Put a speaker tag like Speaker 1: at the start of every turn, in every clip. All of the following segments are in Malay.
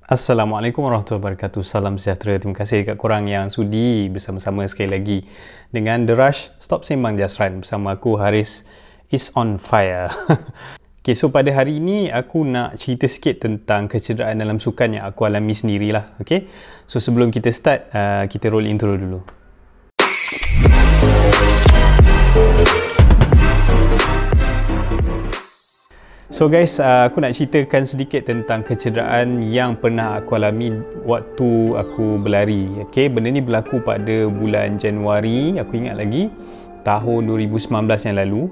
Speaker 1: Assalamualaikum warahmatullahi wabarakatuh. Salam sejahtera. Terima kasih dekat korang yang sudi bersama-sama sekali lagi dengan The Rush Stop Sembang Just Run bersama aku Haris is on fire. Okay, so pada hari ini aku nak cerita sikit tentang kecederaan dalam sukan yang aku alami sendirilah. Okay, so sebelum kita start, kita roll intro dulu. So guys, aku nak ceritakan sedikit tentang kecederaan yang pernah aku alami waktu aku berlari. Okay, benda ni berlaku pada bulan Januari, aku ingat lagi, tahun 2019 yang lalu.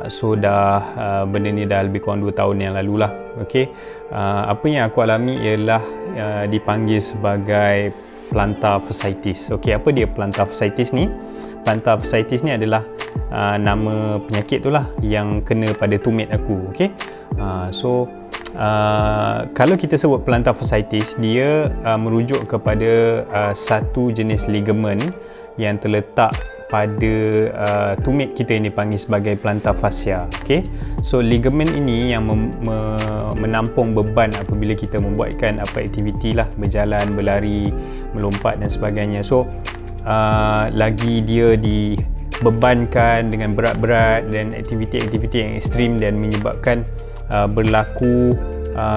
Speaker 1: So benda ni dah lebih kurang 2 tahun yang lalu lah. Okay, apa yang aku alami ialah dipanggil sebagai plantar fasciitis. Okay, apa dia plantar fasciitis ni? Plantar fasciitis ni adalah nama penyakit tu lah yang kena pada tumit aku. Okay, kalau kita sebut plantar fasciitis, dia merujuk kepada satu jenis ligamen yang terletak pada tumit kita yang dipanggil sebagai plantar fascia. Okay, so ligamen ini yang menampung beban apabila kita membuatkan apa aktiviti lah, berjalan, berlari, melompat dan sebagainya. So lagi dia dibebankan dengan berat-berat dan aktiviti-aktiviti yang ekstrim dan menyebabkan berlaku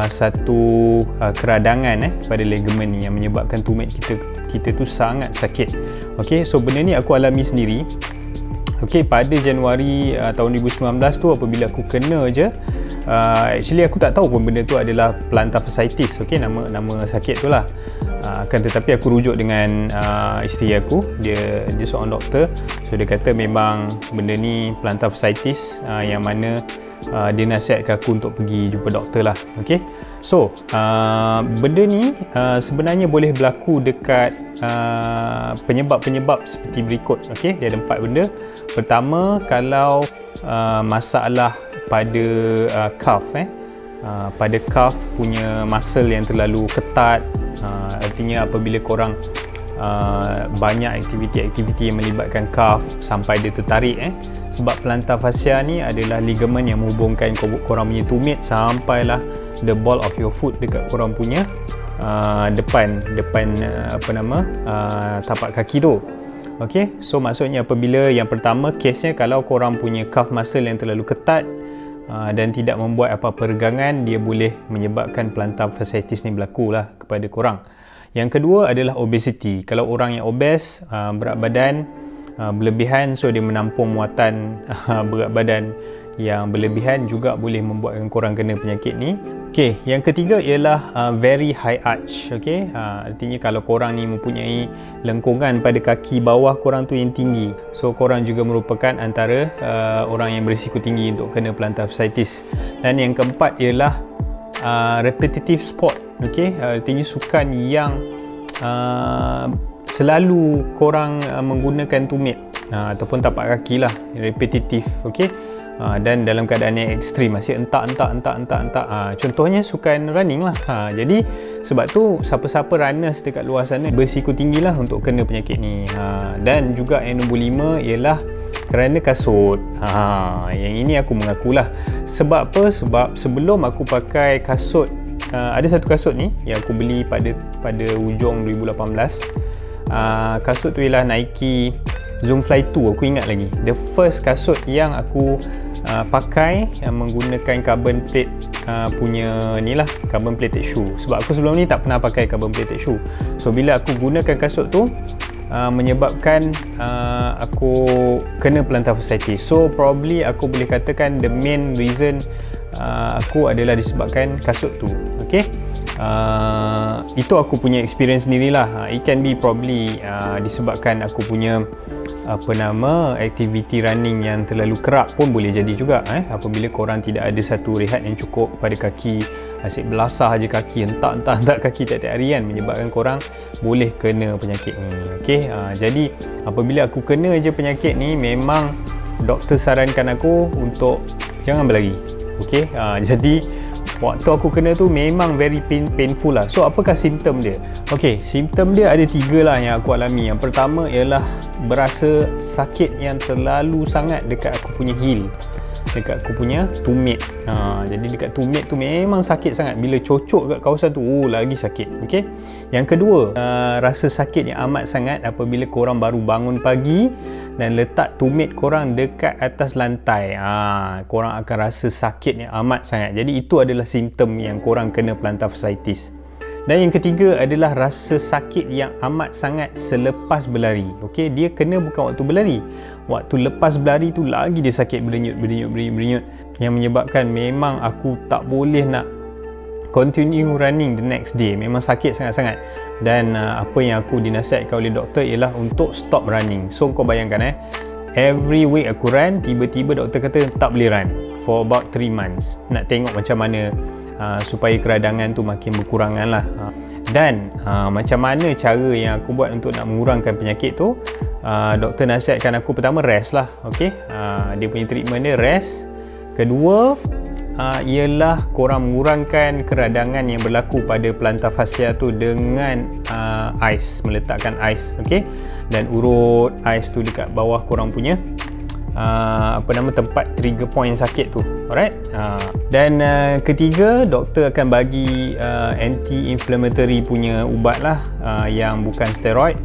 Speaker 1: satu keradangan pada ligamen ni yang menyebabkan tumit kita tu sangat sakit. Okey, so benda ni aku alami sendiri. Okey, pada Januari tahun 2019 tu apabila aku kena je, actually aku tak tahu pun benda tu adalah plantar fasciitis. Okey, nama sakit tu lah. Kan tetapi aku rujuk dengan isteri aku, dia seorang doktor. So dia kata memang benda ni plantar fasciitis, yang mana dia nasihatkan aku untuk pergi jumpa doktor lah. Okay, so benda ni sebenarnya boleh berlaku dekat penyebab-penyebab seperti berikut. Okay, dia ada 4 benda. Pertama, kalau masalah pada calf, pada calf punya muscle yang terlalu ketat. Artinya apabila korang banyak aktiviti-aktiviti yang melibatkan calf sampai dia tertarik, sebab plantar fascia ni adalah ligamen yang menghubungkan korang punya tumit sampailah the ball of your foot dekat korang punya depan tapak kaki tu. Okey, so maksudnya apabila yang pertama case-nya, kalau korang punya calf muscle yang terlalu ketat dan tidak membuat apa-apa regangan, dia boleh menyebabkan plantar fasciitis ni berlaku lah kepada korang. Yang kedua adalah obesity. Kalau orang yang obes, berat badan berlebihan, so dia menampung muatan berat badan yang berlebihan, juga boleh membuatkan korang kena penyakit ni. Okey, yang ketiga ialah very high arch. Okey, artinya kalau korang ni mempunyai lengkungan pada kaki bawah korang tu yang tinggi, so korang juga merupakan antara orang yang berisiko tinggi untuk kena plantar fasciitis. Dan yang keempat ialah repetitive sport. Okey, artinya sukan yang selalu korang menggunakan tumit ataupun tapak kaki lah, repetitif. Okey, dan dalam keadaan yang ekstrim, masih entak. Contohnya sukan running lah. Jadi sebab tu siapa-siapa runners dekat luar sana berisiko tinggi lah untuk kena penyakit ni. Dan juga yang nombor 5 ialah kerana kasut. Yang ini aku mengakulah. Sebab apa? Sebab sebelum aku pakai kasut, ada satu kasut ni yang aku beli pada hujung 2018. Kasut tu ialah Nike Zoomfly 2, aku ingat lagi. The first kasut yang aku pakai yang menggunakan carbon plate punya ni lah, carbon plated shoe. Sebab aku sebelum ni tak pernah pakai carbon plated shoe. So bila aku gunakan kasut tu, menyebabkan aku kena plantar fasciitis. So probably aku boleh katakan the main reason aku adalah disebabkan kasut tu. Okay, itu aku punya experience sendirilah. It can be probably disebabkan aku punya aktiviti running yang terlalu kerap pun boleh jadi juga. Apabila korang tidak ada satu rehat yang cukup pada kaki, asyik belasah je kaki, entak kaki tiap-tiap hari kan, menyebabkan korang boleh kena penyakit ni. Okey, jadi apabila aku kena je penyakit ni, memang doktor sarankan aku untuk jangan berlari. Okey, jadi waktu aku kena tu memang very painful lah. So apakah simptom dia? Okey, simptom dia ada 3 lah yang aku alami. Yang pertama ialah berasa sakit yang terlalu sangat dekat aku punya heel. dekat aku punya tumit. Jadi dekat tumit tu memang sakit sangat. Bila cocok kat kawasan tu, lagi sakit. Okey. Yang kedua, rasa sakit yang amat sangat apabila korang baru bangun pagi dan letak tumit korang dekat atas lantai. Korang akan rasa sakit yang amat sangat. Jadi itu adalah simptom yang korang kena plantar fasciitis. Dan yang ketiga adalah rasa sakit yang amat sangat selepas berlari. Okey, dia kena bukan waktu berlari. Waktu lepas berlari tu lagi dia sakit berdenyut yang menyebabkan memang aku tak boleh nak continue running the next day. Memang sakit sangat-sangat. Dan apa yang aku dinasihatkan oleh doktor ialah untuk stop running. So kau bayangkan every week aku run, tiba-tiba doktor kata tak boleh run for about 3 months. Nak tengok macam mana supaya keradangan tu makin berkurangan lah. Dan macam mana cara yang aku buat untuk nak mengurangkan penyakit tu, doktor nasihatkan aku pertama rest lah. Okay? Dia punya treatment dia rest. Kedua ialah korang mengurangkan keradangan yang berlaku pada plantar fascia tu dengan ais, meletakkan ais. Okay? Dan urut ais tu dekat bawah korang punya tempat trigger point sakit tu. Alright. Dan ketiga, doktor akan bagi anti-inflammatory punya ubat lah, yang bukan steroid,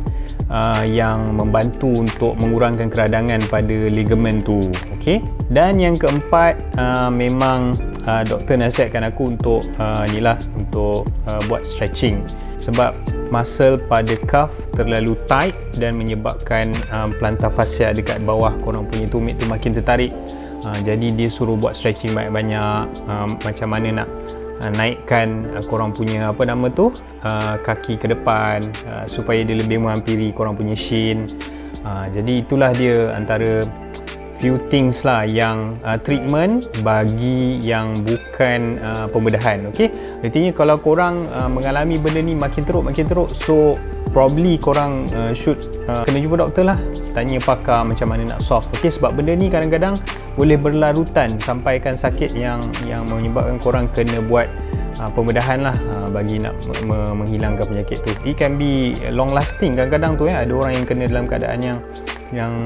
Speaker 1: yang membantu untuk mengurangkan keradangan pada ligamen tu. Okey. Dan yang keempat, memang doktor nasihatkan aku untuk untuk buat stretching, sebab muscle pada calf terlalu tight dan menyebabkan plantar fascia dekat bawah korang punya tumit tu makin tertarik. Jadi dia suruh buat stretching banyak-banyak, macam mana nak naikkan korang punya kaki ke depan, supaya dia lebih menghampiri korang punya shin. Jadi itulah dia antara few things lah yang treatment bagi yang bukan pembedahan. Okey, artinya kalau korang mengalami benda ni makin teruk, so probably korang should kena jumpa doktor lah, tanya pakar macam mana nak solve. Okey, sebab benda ni kadang-kadang boleh berlarutan sampaikan sakit yang menyebabkan korang kena buat pembedahan lah, bagi nak menghilangkan penyakit tu. It can be long lasting. Kadang-kadang tu ada orang yang kena dalam keadaan yang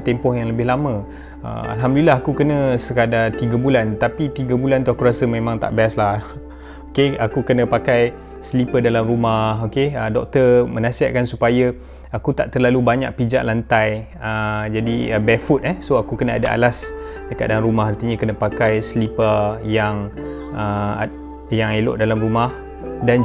Speaker 1: tempoh yang lebih lama. Alhamdulillah aku kena sekadar 3 bulan, tapi 3 bulan tu aku rasa memang tak best lah. Okay, aku kena pakai slipper dalam rumah. Okay, doktor menasihatkan supaya aku tak terlalu banyak pijak lantai, jadi barefoot so aku kena ada alas dekat dalam rumah. Artinya kena pakai slipper yang elok dalam rumah. Dan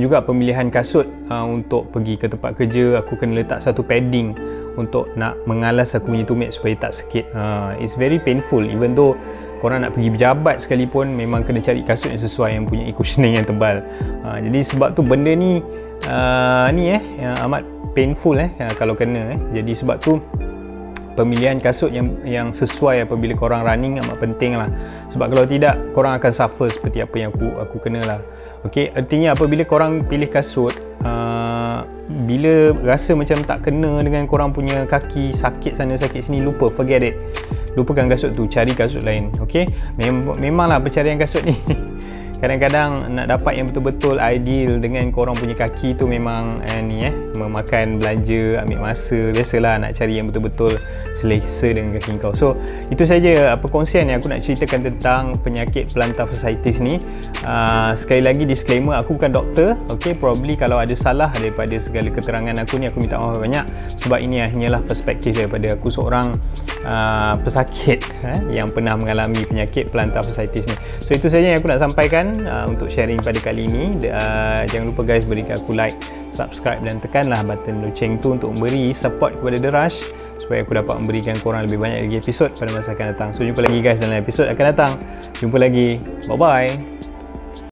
Speaker 1: juga pemilihan kasut untuk pergi ke tempat kerja, aku kena letak satu padding untuk nak mengalas aku punya tumit supaya tak sakit. It's very painful, even though korang nak pergi berjabat sekalipun, memang kena cari kasut yang sesuai, yang punya cushioning yang tebal. Jadi sebab tu benda ni amat painful kalau kena. Jadi sebab tu pemilihan kasut yang sesuai apabila korang running amat penting lah. Sebab kalau tidak, korang akan suffer seperti apa yang aku kena lah. Okey, artinya apabila korang pilih kasut, bila rasa macam tak kena dengan korang punya kaki, sakit sana sakit sini, forget it, lupakan kasut tu, cari kasut lain. Okey, memanglah pencarian kasut ni kadang-kadang nak dapat yang betul-betul ideal dengan korang punya kaki tu memang memakan belanja, ambil masa. Biasalah nak cari yang betul-betul selesa dengan kaki kau. So itu saja perkongsian yang aku nak ceritakan tentang penyakit plantar fasciitis ni. Sekali lagi disclaimer, aku bukan doktor. Okay, probably kalau ada salah daripada segala keterangan aku ni, aku minta maaf banyak, sebab ini hanyalah perspektif daripada aku seorang pesakit yang pernah mengalami penyakit plantar fasciitis ni. So itu saja yang aku nak sampaikan untuk sharing pada kali ini. Jangan lupa guys, berikan aku like, subscribe dan tekanlah button loceng tu untuk memberi support kepada The Rush, supaya aku dapat memberikan korang lebih banyak lagi episod pada masa akan datang. So jumpa lagi guys dalam episod akan datang. Jumpa lagi, bye bye.